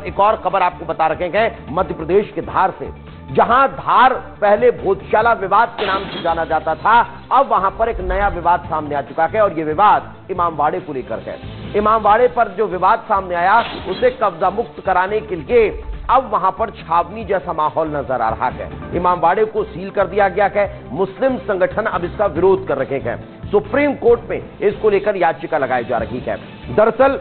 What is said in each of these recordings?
एक और खबर आपको बता रखे हैं मध्य प्रदेश के धार से, जहां धार पहले भोजशाला विवाद के नाम से जाना जाता था, अब वहां पर एक नया विवाद सामने आ चुका है और यह विवाद इमामबाड़े को लेकर है। इमामबाड़े पर जो विवाद सामने आया उसे कब्जा मुक्त कराने के लिए अब वहां पर छावनी जैसा माहौल नजर आ रहा है। इमामबाड़े को सील कर दिया गया है। मुस्लिम संगठन अब इसका विरोध कर रहे हैं। सुप्रीम कोर्ट में इसको लेकर याचिका लगाई जा रही है। दरअसल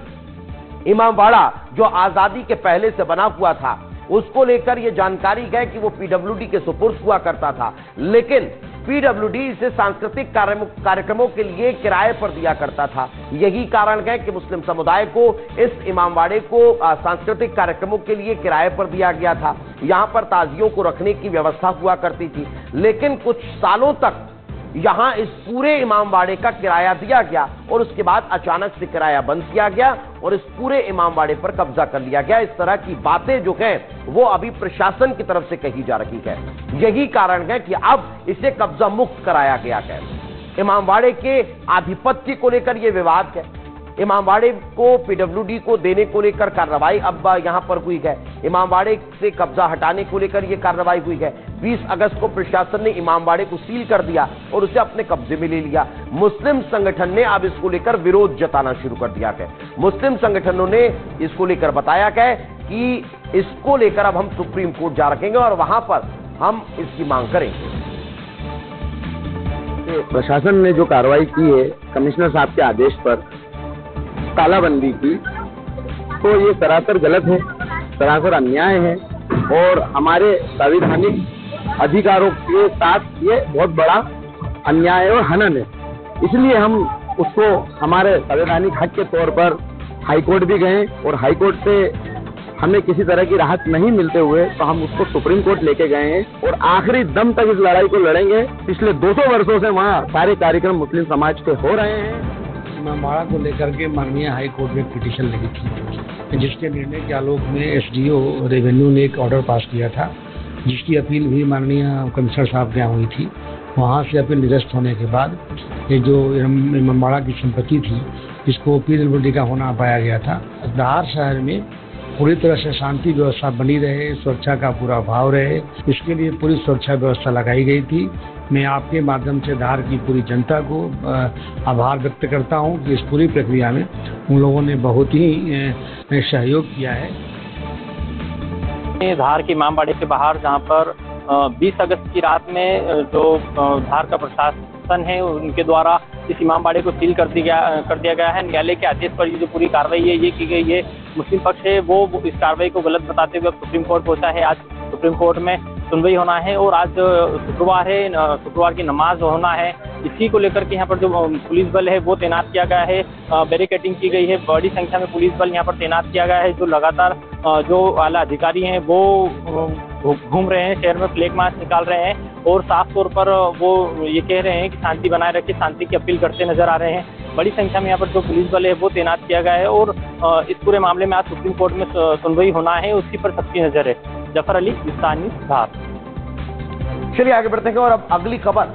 इमामबाड़ा जो आजादी के पहले से बना हुआ था, उसको लेकर यह जानकारी है कि वो पीडब्ल्यूडी के सुपुर्द हुआ करता था, लेकिन पीडब्ल्यूडी इसे सांस्कृतिक कार्यक्रमों के लिए किराए पर दिया करता था। यही कारण है कि मुस्लिम समुदाय को इस इमामबाड़े को सांस्कृतिक कार्यक्रमों के लिए किराए पर दिया गया था। यहां पर ताजियों को रखने की व्यवस्था हुआ करती थी, लेकिन कुछ सालों तक यहां इस पूरे इमामबाड़े का किराया दिया गया और उसके बाद अचानक से किराया बंद किया गया और इस पूरे इमामबाड़े पर कब्जा कर लिया गया। इस तरह की बातें जो हैं वो अभी प्रशासन की तरफ से कही जा रही है। यही कारण है कि अब इसे कब्जा मुक्त कराया गया है। इमामबाड़े के आधिपत्य को लेकर यह विवाद है। इमामबाड़े को पीडब्ल्यूडी को देने को लेकर कार्रवाई अब यहां पर हुई है। इमामबाड़े से कब्जा हटाने को लेकर यह कार्रवाई हुई है। 20 अगस्त को प्रशासन ने इमामबाड़े को सील कर दिया और उसे अपने कब्जे में ले लिया। मुस्लिम संगठन ने अब इसको लेकर विरोध जताना शुरू कर दिया है। मुस्लिम संगठनों ने इसको लेकर बताया है कि इसको लेकर अब हम सुप्रीम कोर्ट जा रखेंगे और वहां पर हम इसकी मांग करेंगे। प्रशासन ने जो कार्रवाई की है कमिश्नर साहब के आदेश पर तालाबंदी की, तो ये सरासर गलत है, सरासर अन्याय है और हमारे संवैधानिक अधिकारों के साथ ये बहुत बड़ा अन्याय और हनन है। इसलिए हम उसको हमारे संवैधानिक हक के तौर पर हाईकोर्ट भी गए और हाईकोर्ट से हमें किसी तरह की राहत नहीं मिलते हुए तो हम उसको सुप्रीम कोर्ट लेके गए हैं और आखिरी दम तक इस लड़ाई को लड़ेंगे। पिछले 200 वर्षों से वहाँ सारे कार्यक्रम मुस्लिम समाज के हो रहे हैं। इमामबाड़ा को लेकर के माननीय हाई कोर्ट में पिटीशन लगी थी, जिसके निर्णय के आलोक में एसडीओ रेवेन्यू ने एक ऑर्डर पास किया था, जिसकी अपील भी माननीय कमिश्नर साहब के यहाँ हुई थी। वहाँ से अपील निरस्त होने के बाद ये जो इमामबाड़ा की संपत्ति थी, इसको पीडब्ल्यूडी का होना पाया गया था। धार शहर में पूरी तरह से शांति व्यवस्था बनी रहे, सुरक्षा का पूरा भाव रहे, इसके लिए पूरी सुरक्षा व्यवस्था लगाई गई थी। मैं आपके माध्यम से धार की पूरी जनता को आभार व्यक्त करता हूं कि इस पूरी प्रक्रिया में उन लोगों ने बहुत ही सहयोग किया है। धार के इमामबाड़े के बाहर, जहां पर 20 अगस्त की रात में जो धार का प्रशासन है उनके द्वारा इस इमामबाड़े को सील कर दिया गया है। न्यायालय के आदेश पर ये जो पूरी कार्रवाई है ये की गई है। मुस्लिम पक्ष है वो इस कार्रवाई को गलत बताते हुए अब सुप्रीम कोर्ट पहुंचा है। आज सुप्रीम कोर्ट में सुनवाई होना है और आज शुक्रवार है, शुक्रवार की नमाज होना है। इसी को लेकर के यहाँ पर जो पुलिस बल है वो तैनात किया गया है, बैरिकेडिंग की गई है, बड़ी संख्या में पुलिस बल यहाँ पर तैनात किया गया है। जो लगातार जो आला अधिकारी हैं वो घूम रहे हैं, शहर में फ्लैग मार्च निकाल रहे हैं और साफ तौर पर वो ये कह रहे हैं कि शांति बनाए रखें, शांति की अपील करते नजर आ रहे हैं। बड़ी संख्या में यहाँ पर जो पुलिस बल है वो तैनात किया गया है और इस पूरे मामले में आज सुप्रीम कोर्ट में सुनवाई होना है, उसी पर सबकी नजर है। जफर अली, विस्तार न्यूज़, धार। चलिए आगे बढ़ते हैं और अब अगली खबर